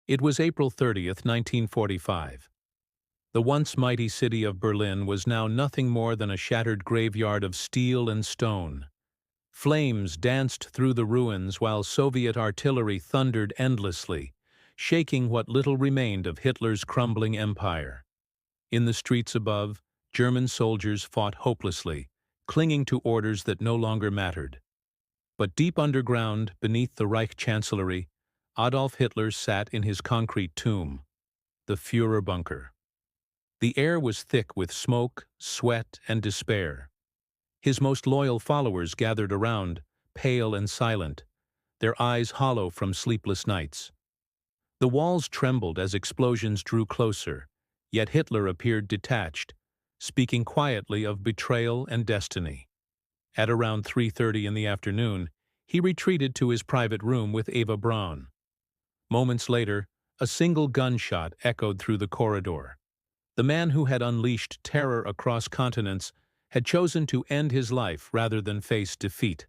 It was April 30th, 1945. The once mighty city of Berlin was now nothing more than a shattered graveyard of steel and stone. Flames danced through the ruins while Soviet artillery thundered endlessly, shaking what little remained of Hitler's crumbling empire. In the streets above, German soldiers fought hopelessly, clinging to orders that no longer mattered. But deep underground, beneath the Reich Chancellery, Adolf Hitler sat in his concrete tomb, the Führer bunker. The air was thick with smoke, sweat, and despair. His most loyal followers gathered around, pale and silent, their eyes hollow from sleepless nights. The walls trembled as explosions drew closer, yet Hitler appeared detached, speaking quietly of betrayal and destiny. At around 3:30 in the afternoon, he retreated to his private room with Eva Braun. Moments later, a single gunshot echoed through the corridor. The man who had unleashed terror across continents had chosen to end his life rather than face defeat.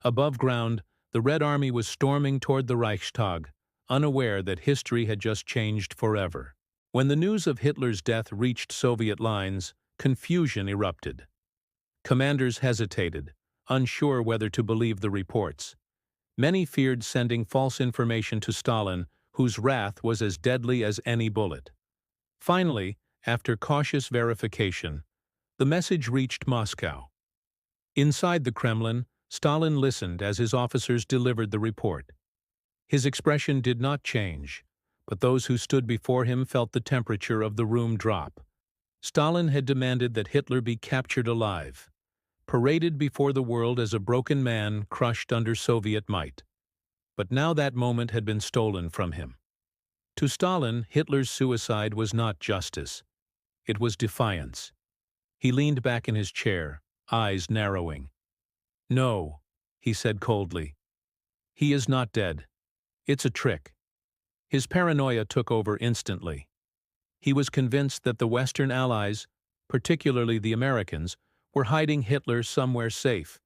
Above ground, the Red Army was storming toward the Reichstag, unaware that history had just changed forever. When the news of Hitler's death reached Soviet lines, confusion erupted. Commanders hesitated, unsure whether to believe the reports. Many feared sending false information to Stalin, whose wrath was as deadly as any bullet. Finally, after cautious verification, the message reached Moscow. Inside the Kremlin, Stalin listened as his officers delivered the report. His expression did not change, but those who stood before him felt the temperature of the room drop. Stalin had demanded that Hitler be captured alive, paraded before the world as a broken man crushed under Soviet might. But now that moment had been stolen from him. To Stalin, Hitler's suicide was not justice. It was defiance. He leaned back in his chair, eyes narrowing. "No," he said coldly. "He is not dead. It's a trick." His paranoia took over instantly. He was convinced that the Western allies, particularly the Americans, were hiding Hitler somewhere safe,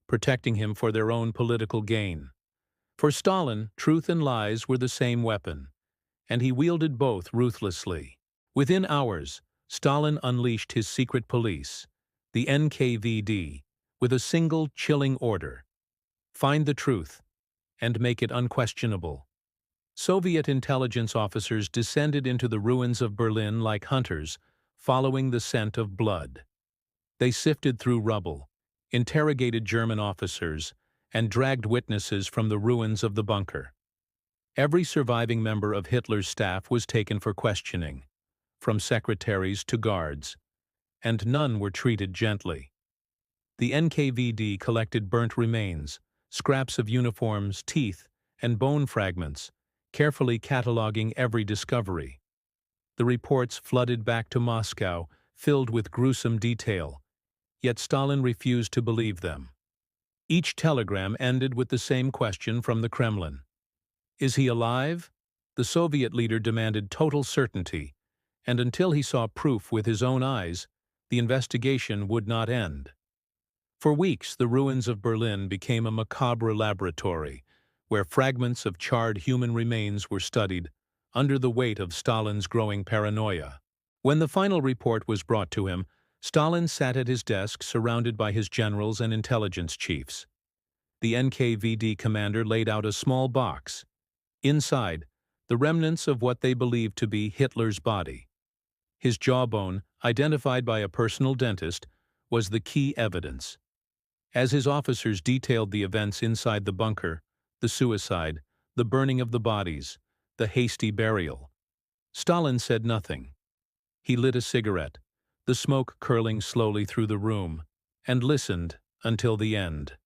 protecting him for their own political gain. For Stalin, truth and lies were the same weapon, and he wielded both ruthlessly. Within hours, Stalin unleashed his secret police, the nkvd, with a single chilling order: find the truth and make it unquestionable. Soviet intelligence officers descended into the ruins of Berlin like hunters, following the scent of blood. They sifted through rubble, interrogated German officers, and dragged witnesses from the ruins of the bunker. Every surviving member of Hitler's staff was taken for questioning, from secretaries to guards, and none were treated gently. The NKVD collected burnt remains, scraps of uniforms, teeth, and bone fragments, carefully cataloging every discovery. The reports flooded back to Moscow, filled with gruesome detail, yet Stalin refused to believe them. Each telegram ended with the same question from the Kremlin. Is he alive? The Soviet leader demanded total certainty, and until he saw proof with his own eyes, the investigation would not end. For weeks, the ruins of Berlin became a macabre laboratory, where fragments of charred human remains were studied under the weight of Stalin's growing paranoia. When the final report was brought to him, Stalin sat at his desk surrounded by his generals and intelligence chiefs. The NKVD commander laid out a small box. Inside, the remnants of what they believed to be Hitler's body. His jawbone, identified by a personal dentist, was the key evidence. As his officers detailed the events inside the bunker, the suicide, the burning of the bodies, the hasty burial, Stalin said nothing. He lit a cigarette, the smoke curling slowly through the room, and listened until the end.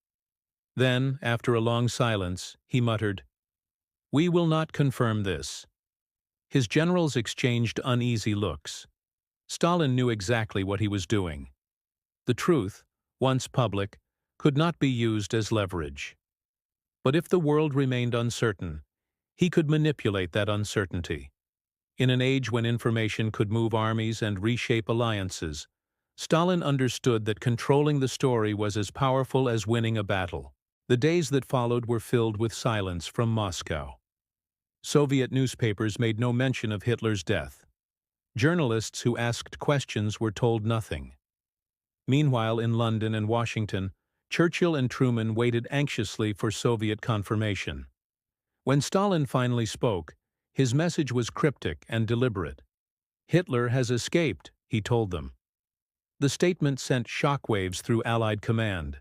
Then, after a long silence, he muttered, "We will not confirm this." His generals exchanged uneasy looks. Stalin knew exactly what he was doing. The truth, once public, could not be used as leverage. But if the world remained uncertain, he could manipulate that uncertainty. In an age when information could move armies and reshape alliances, Stalin understood that controlling the story was as powerful as winning a battle. The days that followed were filled with silence from Moscow. Soviet newspapers made no mention of Hitler's death. Journalists who asked questions were told nothing. Meanwhile, in London and Washington, Churchill and Truman waited anxiously for Soviet confirmation. When Stalin finally spoke, his message was cryptic and deliberate. "Hitler has escaped," he told them. The statement sent shockwaves through Allied command.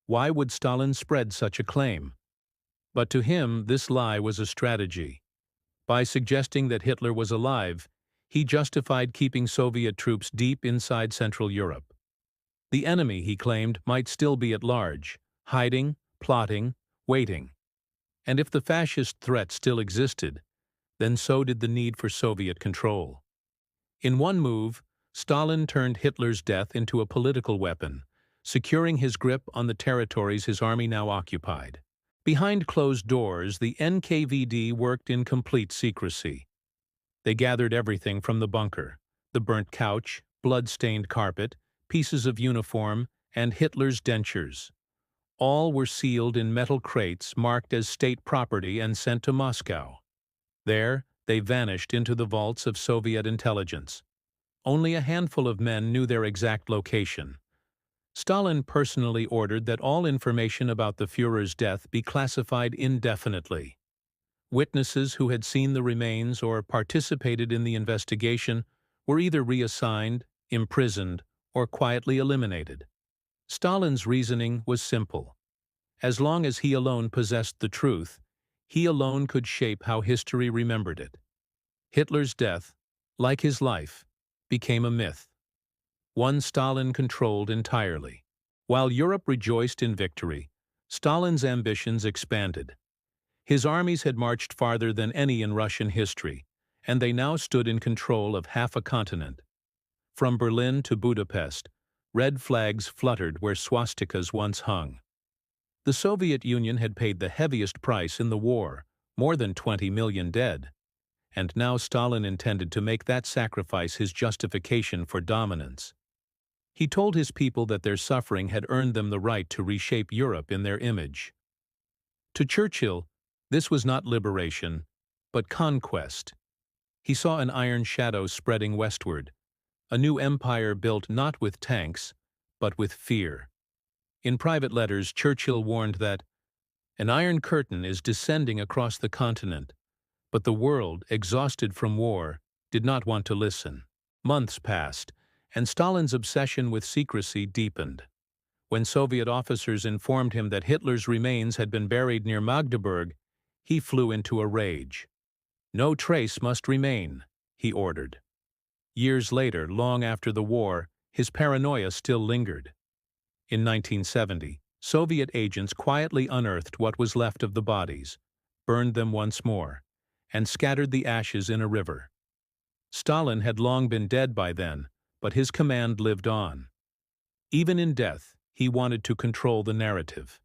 Why would Stalin spread such a claim? But to him, this lie was a strategy. By suggesting that Hitler was alive, he justified keeping Soviet troops deep inside Central Europe. The enemy, he claimed, might still be at large, hiding, plotting, waiting. And if the fascist threat still existed, then so did the need for Soviet control. In one move, Stalin turned Hitler's death into a political weapon, securing his grip on the territories his army now occupied. Behind closed doors, the NKVD worked in complete secrecy. They gathered everything from the bunker: the burnt couch, blood-stained carpet, pieces of uniform, and Hitler's dentures. All were sealed in metal crates marked as state property and sent to Moscow. There, they vanished into the vaults of Soviet intelligence. Only a handful of men knew their exact location. Stalin personally ordered that all information about the Führer's death be classified indefinitely. Witnesses who had seen the remains or participated in the investigation were either reassigned, imprisoned, or quietly eliminated. Stalin's reasoning was simple. As long as he alone possessed the truth, he alone could shape how history remembered it. Hitler's death, like his life, became a myth. One Stalin controlled entirely. While Europe rejoiced in victory, Stalin's ambitions expanded. His armies had marched farther than any in Russian history, and they now stood in control of half a continent. From Berlin to Budapest, red flags fluttered where swastikas once hung. The Soviet Union had paid the heaviest price in the war, more than 20 million dead. And now Stalin intended to make that sacrifice his justification for dominance. He told his people that their suffering had earned them the right to reshape Europe in their image. To Churchill, this was not liberation, but conquest. He saw an iron shadow spreading westward, a new empire built not with tanks, but with fear. In private letters, Churchill warned that an iron curtain is descending across the continent, but the world, exhausted from war, did not want to listen. Months passed, and Stalin's obsession with secrecy deepened. When Soviet officers informed him that Hitler's remains had been buried near Magdeburg, he flew into a rage. "No trace must remain," he ordered. Years later, long after the war, his paranoia still lingered. In 1970, Soviet agents quietly unearthed what was left of the bodies, burned them once more, and scattered the ashes in a river. Stalin had long been dead by then, but his command lived on. Even in death, he wanted to control the narrative.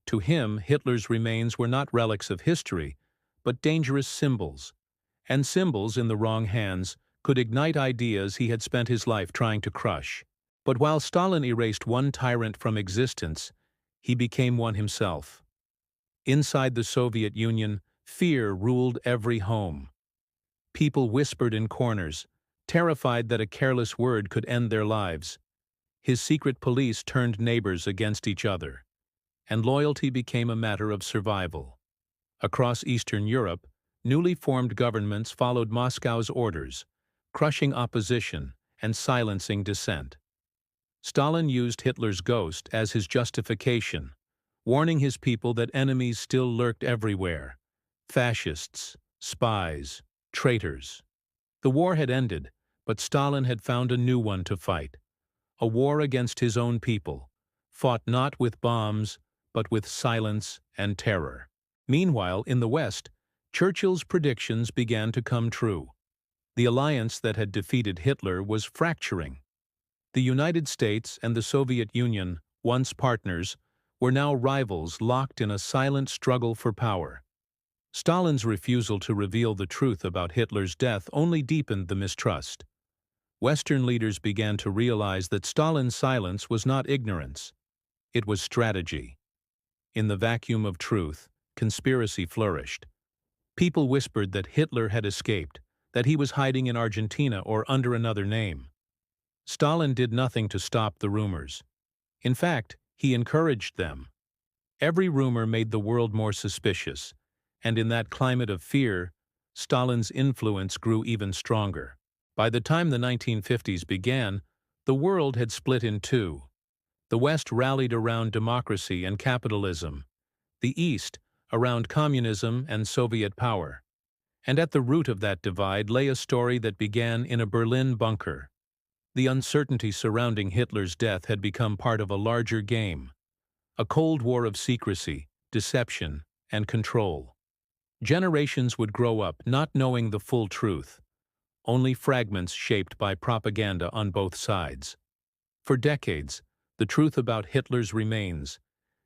To him, Hitler's remains were not relics of history, but dangerous symbols. And symbols, in the wrong hands, could ignite ideas he had spent his life trying to crush. But while Stalin erased one tyrant from existence, he became one himself. Inside the Soviet Union, fear ruled every home. People whispered in corners, terrified that a careless word could end their lives. His secret police turned neighbors against each other, and loyalty became a matter of survival. Across Eastern Europe, newly formed governments followed Moscow's orders, crushing opposition and silencing dissent. Stalin used Hitler's ghost as his justification, warning his people that enemies still lurked everywhere: fascists, spies, traitors. The war had ended, but Stalin had found a new one to fight. A war against his own people, fought not with bombs, but with silence and terror. Meanwhile, in the West, Churchill's predictions began to come true. The alliance that had defeated Hitler was fracturing. The United States and the Soviet Union, once partners, were now rivals locked in a silent struggle for power. Stalin's refusal to reveal the truth about Hitler's death only deepened the mistrust. Western leaders began to realize that Stalin's silence was not ignorance. It was strategy. In the vacuum of truth, conspiracy flourished. People whispered that Hitler had escaped, that he was hiding in Argentina or under another name. Stalin did nothing to stop the rumors. In fact, he encouraged them. Every rumor made the world more suspicious, and in that climate of fear, Stalin's influence grew even stronger. By the time the 1950s began, the world had split in two. The West rallied around democracy and capitalism, the East around communism and Soviet power. And at the root of that divide lay a story that began in a Berlin bunker. The uncertainty surrounding Hitler's death had become part of a larger game, a Cold War of secrecy, deception, and control. Generations would grow up not knowing the full truth, only fragments shaped by propaganda on both sides. For decades, the truth about Hitler's remains,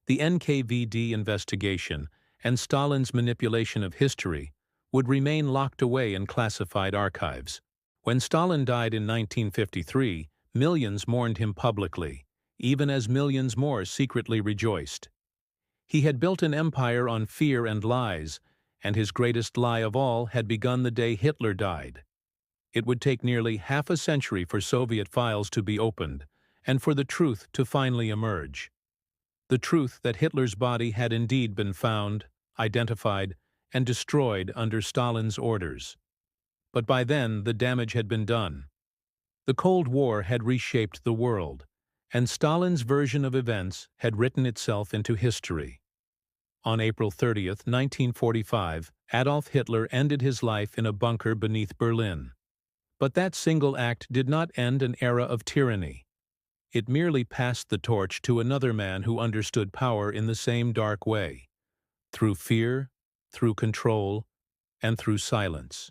the NKVD investigation, and Stalin's manipulation of history would remain locked away in classified archives. When Stalin died in 1953, millions mourned him publicly, even as millions more secretly rejoiced. He had built an empire on fear and lies, and his greatest lie of all had begun the day Hitler died. It would take nearly half a century for Soviet files to be opened, and for the truth to finally emerge. The truth that Hitler's body had indeed been found, identified, and destroyed under Stalin's orders. But by then, the damage had been done. The Cold War had reshaped the world, and Stalin's version of events had written itself into history. On April 30, 1945, Adolf Hitler ended his life in a bunker beneath Berlin. But that single act did not end an era of tyranny. It merely passed the torch to another man who understood power in the same dark way, through fear, through control, and through silence.